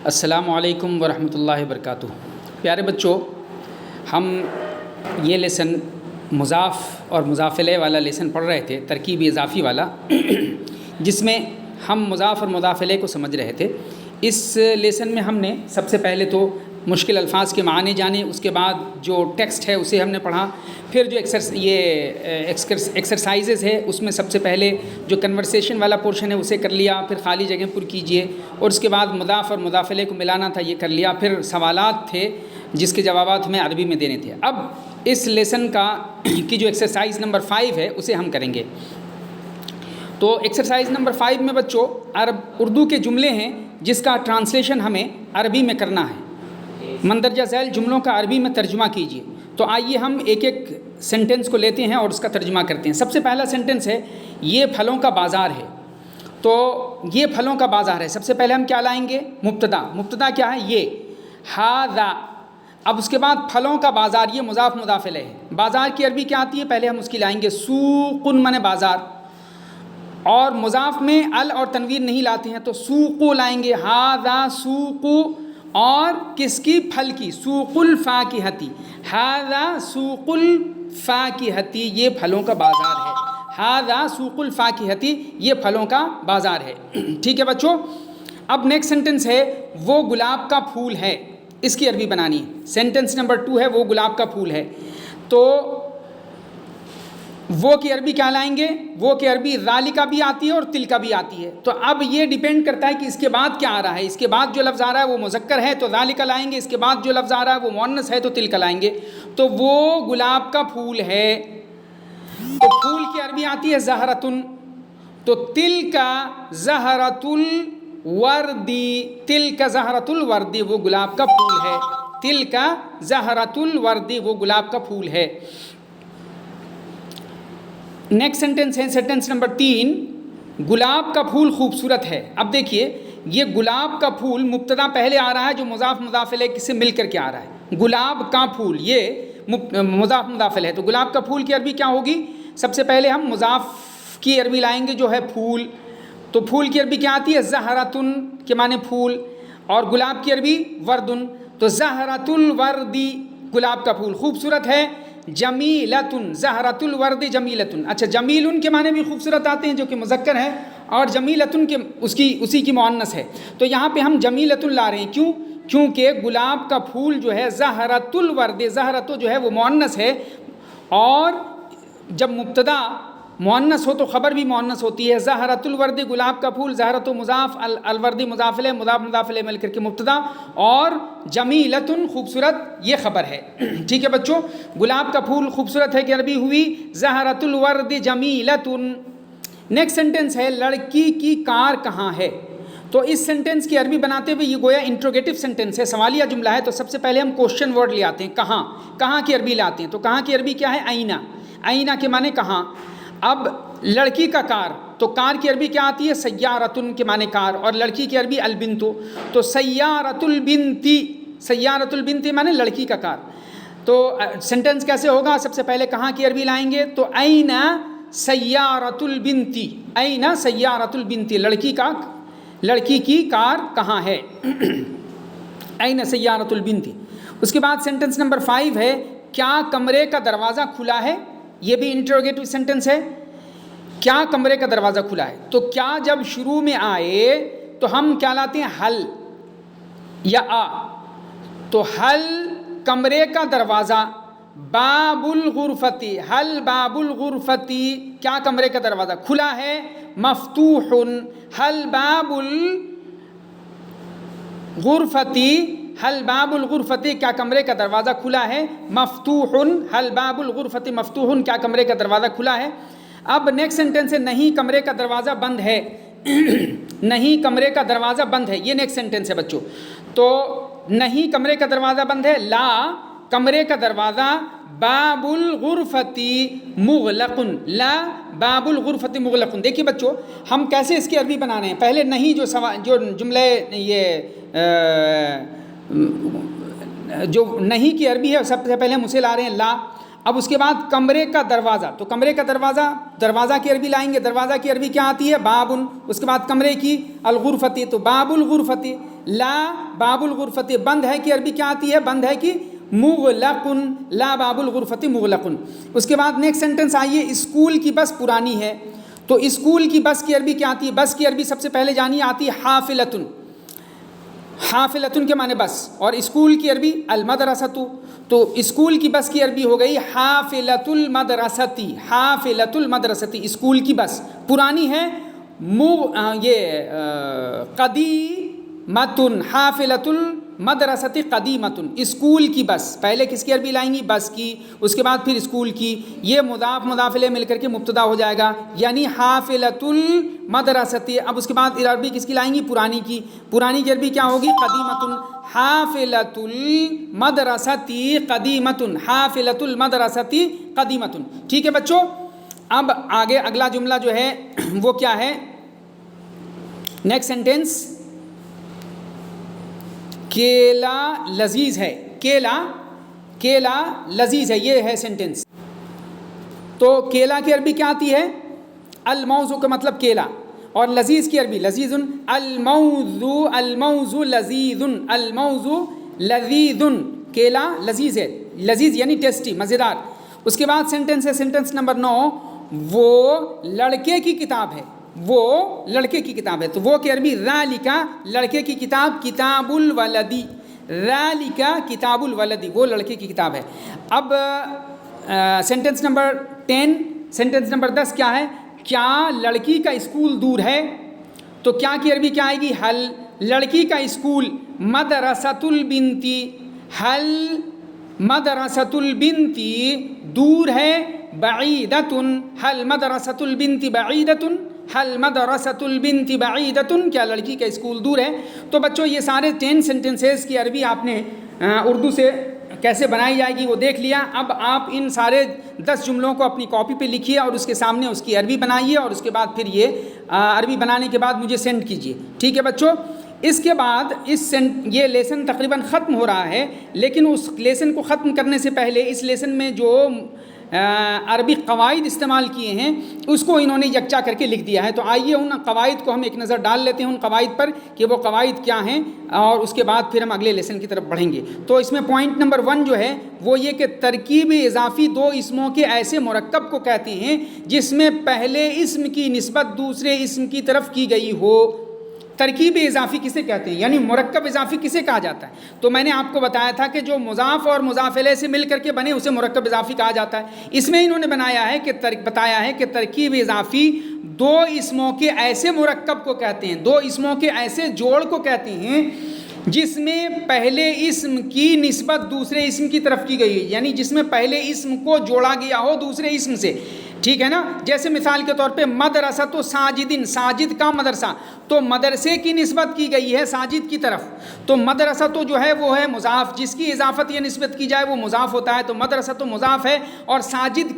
السلام علیکم ورحمۃ اللہ وبرکاتہ۔ پیارے بچوں، ہم یہ لیسن مضاف اور مضاف الیہ والا لیسن پڑھ رہے تھے، ترکیب اضافی والا، جس میں ہم مضاف اور مضاف الیہ کو سمجھ رہے تھے۔ اس لیسن میں ہم نے سب سے پہلے تو مشکل الفاظ کے معنی جانے، اس کے بعد جو ٹیکسٹ ہے اسے ہم نے پڑھا، پھر جو ایکسرسائزز ہے اس میں سب سے پہلے جو کنورسیشن والا پورشن ہے اسے کر لیا، پھر خالی جگہ پر کیجئے، اور اس کے بعد مضاف اور مضاف الیہ کو ملانا تھا، یہ کر لیا، پھر سوالات تھے جس کے جوابات ہمیں عربی میں دینے تھے۔ اب اس لیسن کی جو ایکسرسائز نمبر 5 ہے اسے ہم کریں گے۔ تو ایکسرسائز نمبر 5 میں بچوں اردو کے جملے ہیں جس کا ٹرانسلیشن ہمیں عربی میں کرنا ہے۔ مندرجہ ذیل جملوں کا عربی میں ترجمہ کیجیے۔ تو آئیے ہم ایک ایک سینٹنس کو لیتے ہیں اور اس کا ترجمہ کرتے ہیں۔ سب سے پہلا سینٹنس ہے، یہ پھلوں کا بازار ہے۔ تو یہ پھلوں کا بازار ہے، سب سے پہلے ہم کیا لائیں گے؟ مبتدا کیا ہے؟ یہ ھذا۔ اب اس کے بعد پھلوں کا بازار، یہ مضاف مضاف الیہ ہے۔ بازار کی عربی کیا آتی ہے؟ پہلے ہم اس کی لائیں گے سوق من بازار، اور مضاف میں ال اور تنوین نہیں لاتے ہیں تو سوق لائیں گے، ھذا سوق، اور کس کی؟ پھل کی، سوق الفاکہتی، ھذا سوق الفاکہتی، یہ پھلوں کا بازار ہے۔ ھذا سوق الفاکہتی، یہ پھلوں کا بازار ہے۔ ٹھیک ہے بچوں، اب نیکسٹ سینٹنس ہے، وہ گلاب کا پھول ہے۔ اس کی عربی بنانی ہے۔ سینٹنس نمبر 2 ہے، وہ گلاب کا پھول ہے۔ تو وہ کی عربی کیا لائیں گے؟ وہ کی عربی ذالکا بھی آتی ہے اور تلکا بھی آتی ہے۔ تو اب یہ ڈیپینڈ کرتا ہے کہ اس کے بعد کیا آ رہا ہے۔ اس کے بعد جو لفظ آ رہا ہے وہ مذکر ہے تو ذالکا لائیں گے، اس کے بعد جو لفظ آ رہا ہے وہ مؤنث ہے تو تلکا لائیں گے۔ تو وہ گلاب کا پھول ہے، تو پھول کی عربی آتی ہے زہرتن، تو تلکا زہرۃ الوردی، تلکا زہرۃ الوردی، وہ گلاب کا پھول ہے۔ تلکا زہرۃ الوردی، وہ گلاب کا پھول ہے۔ نیکسٹ سینٹنس ہے، سینٹنس نمبر 3، گلاب کا پھول خوبصورت ہے۔ اب دیکھیے، یہ گلاب کا پھول مبتدا پہلے آ رہا ہے جو مضاف مضاف الیہ سے مل کر کے آ رہا ہے۔ گلاب کا پھول، یہ مضاف مضاف الیہ ہے، تو گلاب کا پھول کی عربی کیا ہوگی؟ سب سے پہلے ہم مضاف کی عربی لائیں گے جو ہے پھول۔ تو پھول کی عربی کیا آتی ہے؟ زہرتن کے معنی پھول، اور گلاب کی عربی وردن، تو زہرۃ الوردی، گلاب کا پھول خوبصورت ہے۔ جمیلتن، زہرۃ الورد جمیلتن، اچھا جمیلن کے معنی بھی خوبصورت آتے ہیں جو کہ مذکر ہے، اور جمیلتن کے اسی کی مؤنث ہے۔ تو یہاں پہ ہم جمیلتن لا رہے ہیں، کیوں؟ کیونکہ گلاب کا پھول جو ہے زہرۃ الورد، زہرۃ جو ہے وہ مؤنث ہے، اور جب مبتدا مؤنث ہو تو خبر بھی مؤنث ہوتی ہے۔ زہرۃ الورد، گلاب کا پھول، زہرۃ مضاف، الورد مضاف الیہ، مضاف مضاف الیہ مل کر کے مبتدا، اور جمیلتن خوبصورت یہ خبر ہے۔ ٹھیک ہے بچوں، گلاب کا پھول خوبصورت ہے کہ عربی ہوئی زہرۃ الورد جمیلتن۔ نیکسٹ سینٹنس ہے، لڑکی کی کار کہاں ہے؟ تو اس سینٹنس کی عربی بناتے ہوئے یہ گویا انٹروگیٹو سینٹنس ہے، سوالیہ جملہ ہے، تو سب سے پہلے ہم کوشچن ورڈ لے آتے ہیں، کہاں۔ کہاں کی عربی لاتے ہیں، تو کہاں کی عربی کیا ہے؟ آئینہ۔ آئینہ کے معنی کہاں۔ اب لڑکی کا کار، تو کار کی عربی کیا آتی ہے؟ سیارتن کے معنی کار، اور لڑکی کی عربی البنتو، تو سیارت البنتی، سیارت البنتی معنی لڑکی کا کار۔ تو سینٹنس کیسے ہوگا؟ سب سے پہلے کہاں کی عربی لائیں گے، تو این سیارت البنتی، این سیارت البنتی، لڑکی کی کار کہاں ہے؟ این سیارت البنتی۔ اس کے بعد سینٹنس نمبر 5 ہے، کیا کمرے کا دروازہ کھلا ہے؟ یہ بھی انٹروگیٹو سینٹنس ہے، کیا کمرے کا دروازہ کھلا ہے؟ تو کیا جب شروع میں آئے تو ہم کیا لاتے ہیں؟ حل یا آ، تو حل کمرے کا دروازہ، باب الغرفتی، حل باب الغرفتی، کیا کمرے کا دروازہ کھلا ہے؟ مفتوح، حل باب الغرفتی، حل باب الغرفتی، کیا کمرے کا دروازہ کھلا ہے؟ مفتوح، حل باب الغرفتی مفتوح، کیا کمرے کا دروازہ کھلا ہے؟ اب نیکسٹ سینٹنس ہے، نہیں کمرے کا دروازہ بند ہے۔ نہیں کمرے کا دروازہ بند ہے، یہ نیکسٹ سینٹنس ہے بچوں۔ تو نہیں کمرے کا دروازہ بند ہے، لا کمرے کا دروازہ باب الغرفتی مغلق، لا باب الغرفتی مغلق۔ دیکھیے بچوں، ہم کیسے اس کی عربی بنا رہے ہیں۔ پہلے نہیں جو جملے یہ جو نہیں کی عربی ہے سب سے پہلے ہم اسے لا رہے ہیں لا۔ اب اس کے بعد کمرے کا دروازہ، تو کمرے کا دروازہ کی عربی لائیں گے، دروازہ کی عربی کیا آتی ہے؟ بابن. اس کے بعد کمرے کی الغرفتی، تو باب الغرفتی. لا باب الغرفتی بند ہے کی عربی کیا آتی ہے؟ بند ہے کی مغلقن، لا باب الغرفتی مغلقن. اس کے بعد نیکسٹ سینٹنس آئیے، اسکول کی بس پرانی ہے. تو اسکول کی بس کی عربی کیا آتی ہے؟ بس کی عربی سب سے پہلے جانی آتی ہے حافلتن. حافلتن کے معنی بس، اور اسکول کی عربی المدرسۃ. تو اسکول کی بس کی عربی ہو گئی حافلۃ المدرستی. حافلۃ المدرستی اسکول کی بس پرانی ہے. قدیمتن، حافلۃ المدرستی قدیمتن اسکول کی بس. پہلے کس کی عربی لائیں گی؟ بس کی. اس کے بعد پھر اسکول کی. یہ مضاف مضاف الیہ مل کر کے مبتدا ہو جائے گا، یعنی حافلۃ المدرستی. اب اس کے بعد عربی کس کی لائیں گی؟ پرانی کی. پرانی کی عربی کیا ہوگی؟ قدیمتن. حافلۃ المدرستی قدیمتن، حافلۃ المدرستی قدیمتن. ٹھیک ہے بچوں. اب آگے اگلا جملہ جو ہے وہ کیا ہے؟ نیکسٹ سینٹینس، کیلا لذیذ ہے. کیلا لذیذ ہے، یہ ہے سینٹینس. تو کیلا کی عربی کیا آتی ہے؟ الموز کا مطلب کیلا، اور لذیذ کی عربی لذیذ. الموز لذیذ، الموز لذیذ. کیلا لذیذ ہے، لذیذ یعنی ٹیسٹی، مزیدار. اس کے بعد سینٹینس ہے سینٹینس نمبر 9، وہ لڑکے کی کتاب ہے. وہ لڑکے کی کتاب ہے. تو وہ کی عربی ذالکا، لڑکے کی کتاب کتاب الولدی. ذالکا کتاب الولدی، وہ لڑکے کی کتاب ہے. اب سینٹینس نمبر 10، سینٹینس نمبر 10 کیا ہے؟ کیا لڑکی کا اسکول دور ہے؟ تو کیا کی عربی کیا آئے گی؟ حل. لڑکی کا اسکول مدرسۃ البنتی، حل مدرسۃ البنتی دور ہے، بعیدتن، حل مدرسۃ البنتی بعیدتن، حل مدرسۃ البنتی بعیدتن، کیا لڑکی کا اسکول دور ہے؟ تو بچوں یہ سارے 10 سینٹینسز کی عربی آپ نے اردو سے کیسے بنائی جائے گی وہ دیکھ لیا. اب آپ ان سارے 10 جملوں کو اپنی کاپی پہ لکھیے اور اس کے سامنے اس کی عربی بنائیے، اور اس کے بعد پھر یہ عربی بنانے کے بعد مجھے سینڈ کیجیے. ٹھیک ہے بچوں. اس کے بعد یہ لیسن تقریباً ختم ہو رہا ہے، لیکن اس لیسن کو ختم کرنے سے پہلے اس لیسن میں جو عربی قواعد استعمال کیے ہیں اس کو انہوں نے یکجا کر کے لکھ دیا ہے. تو آئیے ان قواعد کو ہم ایک نظر ڈال لیتے ہیں، ان قواعد پر کہ وہ قواعد کیا ہیں، اور اس کے بعد پھر ہم اگلے لیسن کی طرف بڑھیں گے. تو اس میں پوائنٹ نمبر 1 جو ہے وہ یہ کہ ترکیب اضافی 2 اسموں کے ایسے مرکب کو کہتے ہیں جس میں پہلے اسم کی نسبت دوسرے اسم کی طرف کی گئی ہو. ترکیب اضافی کسے کہتے ہیں، یعنی مرکب اضافی کسے کہا جاتا ہے؟ تو میں نے آپ کو بتایا تھا کہ جو مضاف اور مضاف الیہ سے مل کر کے بنے اسے مرکب اضافی کہا جاتا ہے. اس میں انہوں نے بتایا ہے کہ ترکیب اضافی 2 اسموں کے ایسے مرکب کو کہتے ہیں، 2 اسموں کے ایسے جوڑ کو کہتے ہیں جس میں پہلے اسم کی نسبت دوسرے اسم کی طرف کی گئی ہے، یعنی جس میں پہلے اسم کو جوڑا گیا ہو دوسرے اسم سے. ٹھیک ہے نا. جیسے مثال کے طور پہ مدرسۃ ساجدین، ساجد کا مدرسہ، تو مدرسے کی نسبت کی گئی ہے ساجد کی طرف. تو مدرسہ تو جو ہے وہ ہے مضاف، جس کی اضافت یا نسبت کی جائے وہ مضاف ہوتا ہے. تو مدرسہ تو مضاف ہے، اور ساجد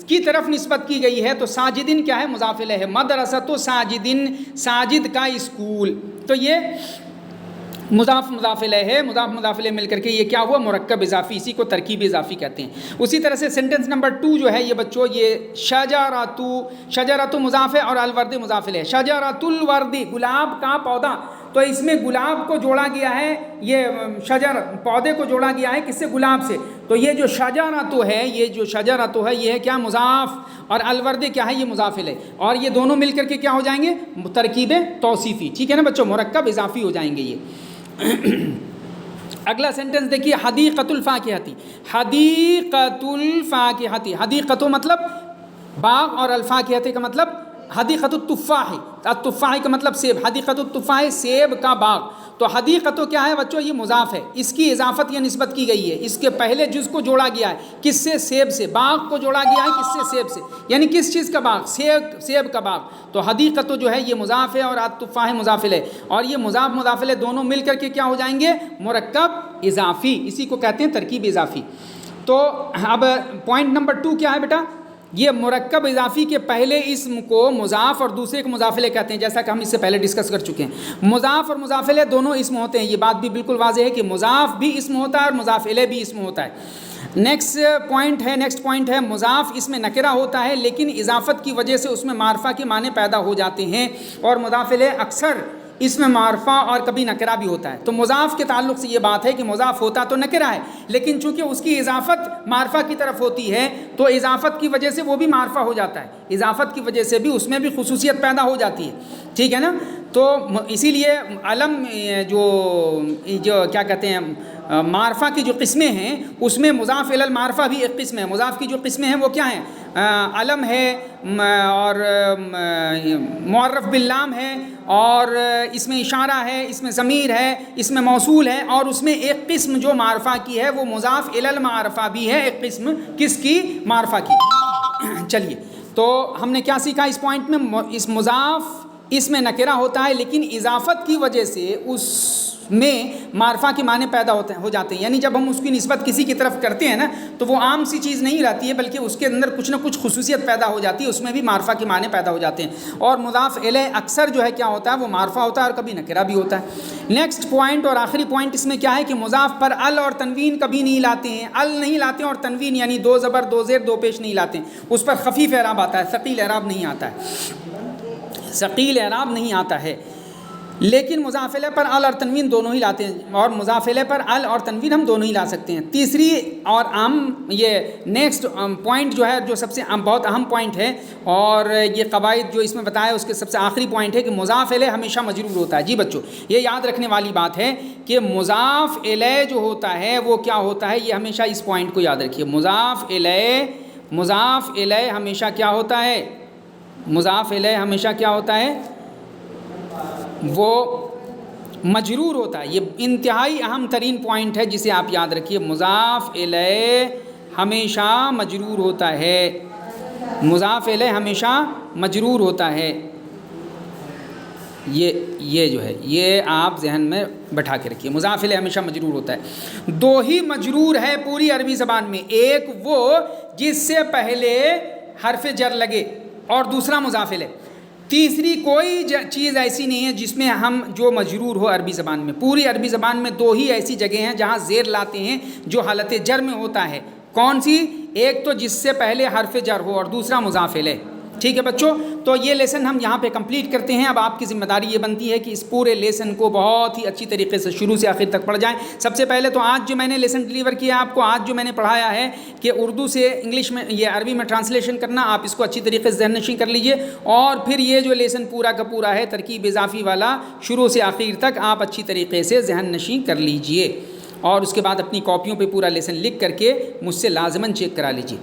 کی طرف نسبت کی گئی ہے تو ساجدین کیا ہے؟ مضاف الیہ ہے. مدرسہ تو ساجدین، ساجد کا اسکول. تو یہ مضاف مضاف الیہ ہے، مضاف مضاف الیہ مل کر کے یہ کیا ہوا؟ مرکب اضافی. اسی کو ترکیب اضافی کہتے ہیں. اسی طرح سے سینٹنس نمبر 2 جو ہے یہ بچوں یہ شجرۃ مضاف ہے اور الورد مضاف الیہ. شجرۃ الورد گلاب کا پودا، تو اس میں گلاب کو جوڑا گیا ہے، یہ شجر پودے کو جوڑا گیا ہے کس سے؟ گلاب سے. تو یہ جو شجرۃ ہے، یہ جو شجرۃ ہے یہ ہے کیا؟ مضاف. اور الورد کیا ہے؟ یہ مضاف الیہ. اور یہ دونوں مل کر کے کیا ہو جائیں گے؟ ترکیب توصیفی. ٹھیک ہے نا بچوں، مرکب اضافی ہو جائیں گے یہ. اگلا سینٹنس دیکھیے، حدیقۃ الفاکہۃ. حدیقۃ الفاکہۃ، حدیقۃ مطلب باغ، اور الفاکہۃ کا مطلب حدیقۃ التفاح. التفاح کا مطلب سیب. حدیقۃ التفاح سیب کا باغ. تو حدیقۃ کیا ہے بچوں؟ یہ مضاف ہے، اس کی اضافت یا نسبت کی گئی ہے. اس کے پہلے جز کو جوڑا گیا ہے کس سے؟ سیب سے. باغ کو جوڑا گیا ہے کس سے؟ سیب سے. یعنی کس چیز کا باغ؟ سیب کا باغ. تو حدیقۃ جو ہے یہ مضاف ہے اور التفاح مضاف الیہ. اور یہ مضاف مضاف الیہ دونوں مل کر کے کیا ہو جائیں گے؟ مرکب اضافی. اسی کو کہتے ہیں ترکیب اضافی. تو اب پوائنٹ نمبر 2 کیا ہے بیٹا؟ یہ مرکب اضافی کے پہلے اسم کو مضاف اور دوسرے کو مضاف الیہ کہتے ہیں، جیسا کہ ہم اس سے پہلے ڈسکس کر چکے ہیں۔ مضاف اور مضاف الیہ دونوں اسم ہوتے ہیں، یہ بات بھی بالکل واضح ہے کہ مضاف بھی اسم ہوتا ہے اور مضاف الیہ بھی اسم ہوتا ہے۔ نیکسٹ پوائنٹ ہے مضاف اس میں نکرہ ہوتا ہے لیکن اضافت کی وجہ سے اس میں معرفہ کے معنی پیدا ہو جاتے ہیں، اور مضاف الیہ اکثر اس میں معرفہ اور کبھی نکرہ بھی ہوتا ہے۔ تو مضاف کے تعلق سے یہ بات ہے کہ مضاف ہوتا تو نکرہ ہے، لیکن چونکہ اس کی اضافت معرفہ کی طرف ہوتی ہے تو اضافت کی وجہ سے وہ بھی معرفہ ہو جاتا ہے، اضافت کی وجہ سے بھی اس میں بھی خصوصیت پیدا ہو جاتی ہے، ٹھیک ہے نا۔ تو اسی لیے علم جو کیا کہتے ہیں معرفہ کی جو قسمیں ہیں اس میں مضاف الی المعرفہ بھی ایک قسم ہے۔ مضاف کی جو قسمیں ہیں وہ کیا ہیں؟ علم ہے اور معرف باللام ہے اور اس میں اشارہ ہے، اس میں ضمیر ہے، اس میں موصول ہے، اور اس میں ایک قسم جو معرفہ کی ہے وہ مضاف الی المعرفہ بھی ہے، ایک قسم کس کی؟ معرفہ کی۔ چلیے تو ہم نے کیا سیکھا اس پوائنٹ میں؟ اس مضاف اس میں نکرہ ہوتا ہے لیکن اضافت کی وجہ سے اس میں معرفہ کے معنی پیدا ہو جاتے ہیں، یعنی جب ہم اس کی نسبت کسی کی طرف کرتے ہیں نا تو وہ عام سی چیز نہیں رہتی ہے بلکہ اس کے اندر کچھ نہ کچھ خصوصیت پیدا ہو جاتی ہے، اس میں بھی معرفہ کے معنی پیدا ہو جاتے ہیں۔ اور مضاف الیہ اکثر جو ہے کیا ہوتا ہے؟ وہ معرفہ ہوتا ہے اور کبھی نکرہ بھی ہوتا ہے۔ نیکسٹ پوائنٹ اور آخری پوائنٹ اس میں کیا ہے کہ مضاف پر ال اور تنوین کبھی نہیں لاتے ہیں، ال نہیں لاتے ہیں اور تنوین یعنی دو زبر دو زیر دو پیش نہیں لاتے ہیں، اس پر خفیف اعراب آتا ہے، ثقیل اعراب نہیں آتا ہے، ثقیل اعراب نہیں آتا ہے۔ لیکن مضاف الیہ پر ال اور تنوین دونوں ہی لاتے ہیں، اور مضاف الیہ پر ال اور تنوین ہم دونوں ہی لا سکتے ہیں۔ تیسری اور یہ نیکسٹ پوائنٹ جو ہے جو سب سے بہت اہم پوائنٹ ہے، اور یہ قواعد جو اس میں بتایا اس کے سب سے آخری پوائنٹ ہے کہ مضاف الیہ ہمیشہ مجرور ہوتا ہے۔ جی بچوں یہ یاد رکھنے والی بات ہے کہ مضاف الیہ جو ہوتا ہے وہ کیا ہوتا ہے، یہ ہمیشہ اس پوائنٹ کو یاد رکھیے۔ مضاف الیہ ہمیشہ کیا ہوتا ہے؟ مضاف الیہ ہمیشہ کیا ہوتا ہے؟ وہ مجرور ہوتا ہے۔ یہ انتہائی اہم ترین پوائنٹ ہے جسے آپ یاد رکھیے، مضاف الیہ ہمیشہ مجرور ہوتا ہے، مضاف الیہ ہمیشہ مجرور ہوتا ہے۔ یہ جو ہے یہ آپ ذہن میں بٹھا کے رکھیے، مضاف الیہ ہمیشہ مجرور ہوتا ہے۔ دو ہی مجرور ہے پوری عربی زبان میں، ایک وہ جس سے پہلے حرف جر لگے اور دوسرا مضاف الیہ۔ تیسری کوئی چیز ایسی نہیں ہے جس میں ہم جو مجرور ہو عربی زبان میں۔ پوری عربی زبان میں دو ہی ایسی جگہ ہیں جہاں زیر لاتے ہیں جو حالت جر میں ہوتا ہے۔ کون سی؟ ایک تو جس سے پہلے حرف جر ہو اور دوسرا مضاف الیہ۔ ٹھیک ہے بچوں، تو یہ لیسن ہم یہاں پہ کمپلیٹ کرتے ہیں۔ اب آپ کی ذمہ داری یہ بنتی ہے کہ اس پورے لیسن کو بہت ہی اچھی طریقے سے شروع سے آخر تک پڑھ جائیں۔ سب سے پہلے تو آج جو میں نے لیسن ڈلیور کیا آپ کو، آج جو میں نے پڑھایا ہے کہ اردو سے انگلش میں یہ عربی میں ٹرانسلیشن کرنا، آپ اس کو اچھی طریقے سے ذہن نشین کر لیجئے، اور پھر یہ جو لیسن پورا کا پورا ہے ترکیب اضافی والا، شروع سے آخر تک آپ اچھی طریقے سے ذہن نشین کر لیجئے، اور اس کے بعد اپنی کاپیوں پہ پورا لیسن لکھ کر کے مجھ سے لازماً چیک کرا لیجئے۔